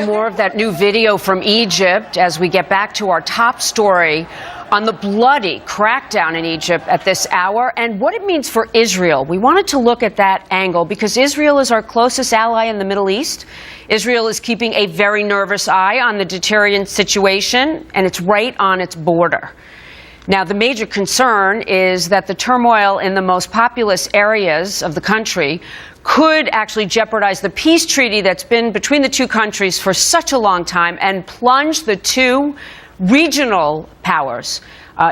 you more of that new video from Egypt as we get back to our top story on the bloody crackdown in Egypt at this hour and what it means for Israel. We wanted to look at that angle because Israel is our closest ally in the Middle East. Israel is keeping a very nervous eye on the deterrent situation, and it's right on its border. Now, the major concern is that the turmoil in the most populous areas of the country could actually jeopardize the peace treaty that's been between the two countries for such a long time and plunge the two regional powers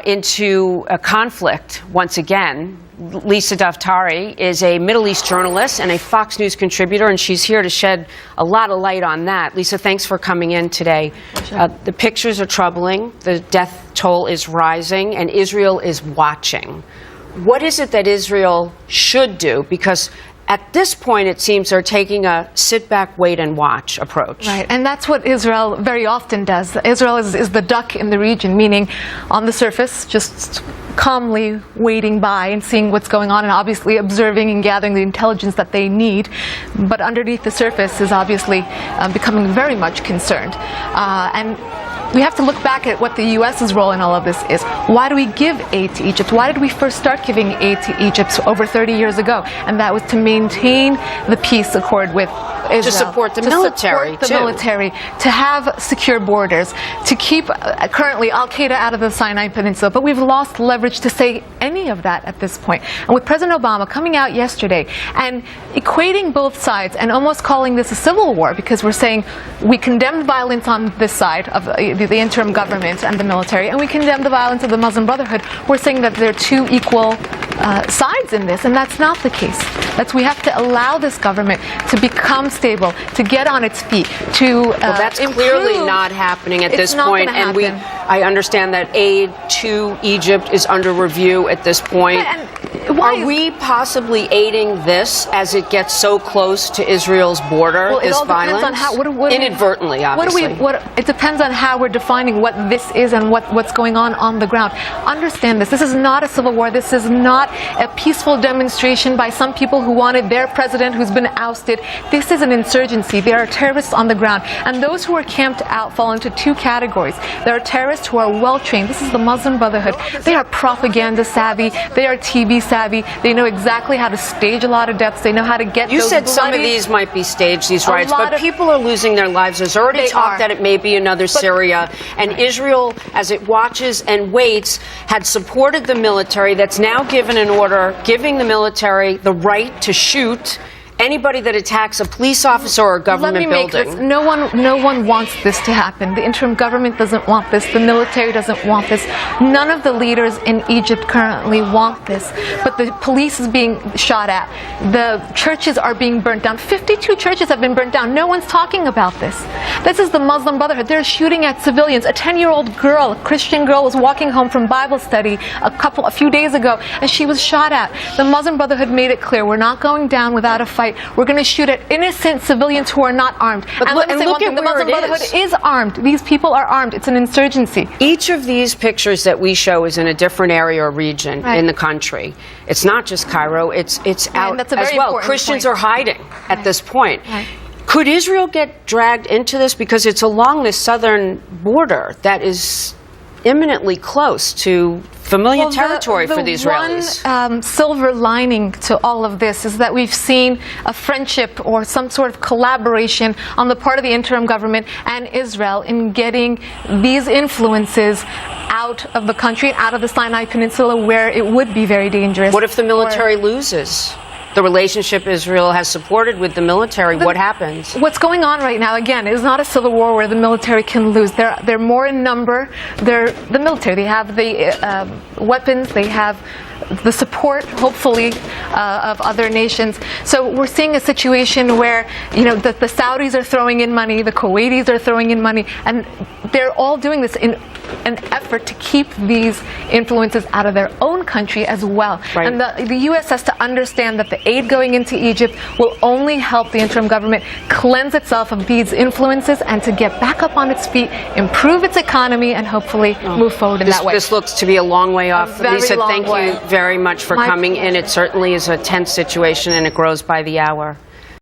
into a conflict once again. Lisa Dahktahri is a Middle East journalist and a Fox News contributor, and she's here to shed a lot of light on that. Lisa, thanks for coming in today. The pictures are troubling. The death toll is rising, and Israel is watching. What is it that Israel should do? Because at this point, it seems they're taking a sit-back, wait-and-watch approach. Right, and that's what Israel very often does. Israel is the duck in the region, meaning on the surface, just calmly waiting by and seeing what's going on and obviously observing and gathering the intelligence that they need. But underneath the surface is obviously becoming very much concerned. And we have to look back at what the U.S.'s role in all of this is. Why do we give aid to Egypt? Why did we first start giving aid to Egypt over 30 years ago? And that was to maintain the peace accord with Israel. To support the military, to have secure borders, to keep currently Al-Qaeda out of the Sinai Peninsula. But we've lost leverage to say any of that at this point. And with President Obama coming out yesterday and equating both sides and almost calling this a civil war, because we're saying we condemn violence on this side of the interim government and the military, and we condemn the violence of the Muslim Brotherhood. We're saying that there are two equal sides in this, and that's not the case. We have to allow this government to become stable, to get on its feet, to well, that's improve. Clearly not happening at this point, and I understand that aid to Egypt is under review at this point. Are we possibly aiding this as it gets so close to Israel's border? Well, this violence, on how, inadvertently, obviously. It depends on how we're defining what this is and what's going on the ground. Understand this. This is not a civil war. This is not a peaceful demonstration by some people who wanted their president who's been ousted. This is an insurgency. There are terrorists on the ground, and those who are camped out fall into two categories. There are terrorists who are well trained. This is the Muslim Brotherhood. They are propaganda savvy. They are TV savvy. They know exactly how to stage a lot of deaths. They know how to get You said some of these might be staged, these riots, but people are losing their lives. There's already talk that it may be another Syria, and Israel, as it watches and waits, had supported the military. That's now given an order giving the military the right to shoot anybody that attacks a police officer or a government building. No one wants this to happen. The interim government doesn't want this. The military doesn't want this. None of the leaders in Egypt currently want this. But the police is being shot at. The churches are being burnt down. 52 churches have been burnt down. No one's talking about this. This is the Muslim Brotherhood. They're shooting at civilians. A 10-year-old girl, a Christian girl, was walking home from Bible study a few days ago, and she was shot at. The Muslim Brotherhood made it clear, we're not going down without a fight. We're going to shoot at innocent civilians who are not armed. But look at the Muslim Brotherhood is armed. These people are armed. It's an insurgency. Each of these pictures that we show is in a different area or region in the country. It's not just Cairo. It's out as well. Christians are hiding at this point. Could Israel get dragged into this? Because it's along the southern border that is imminently close to familiar territory for the Israelis. One silver lining to all of this is that we've seen a friendship or some sort of collaboration on the part of the interim government and Israel in getting these influences out of the country, out of the Sinai Peninsula, where it would be very dangerous. What if the military loses? The relationship Israel has supported with the military, what happens? What's going on right now, again, is not a civil war where the military can lose. They're more in number. They're the military. They have the weapons. They have the support, hopefully, of other nations. So we're seeing a situation where, the Saudis are throwing in money, the Kuwaitis are throwing in money, and they're all doing this in an effort to keep these influences out of their own country as well. And the U.S. has to understand that the aid going into Egypt will only help the interim government cleanse itself of these influences and to get back up on its feet, improve its economy, and hopefully move forward in that way. This looks to be a long way off. Lisa, thank you very much for coming in. It certainly is a tense situation, and it grows by the hour.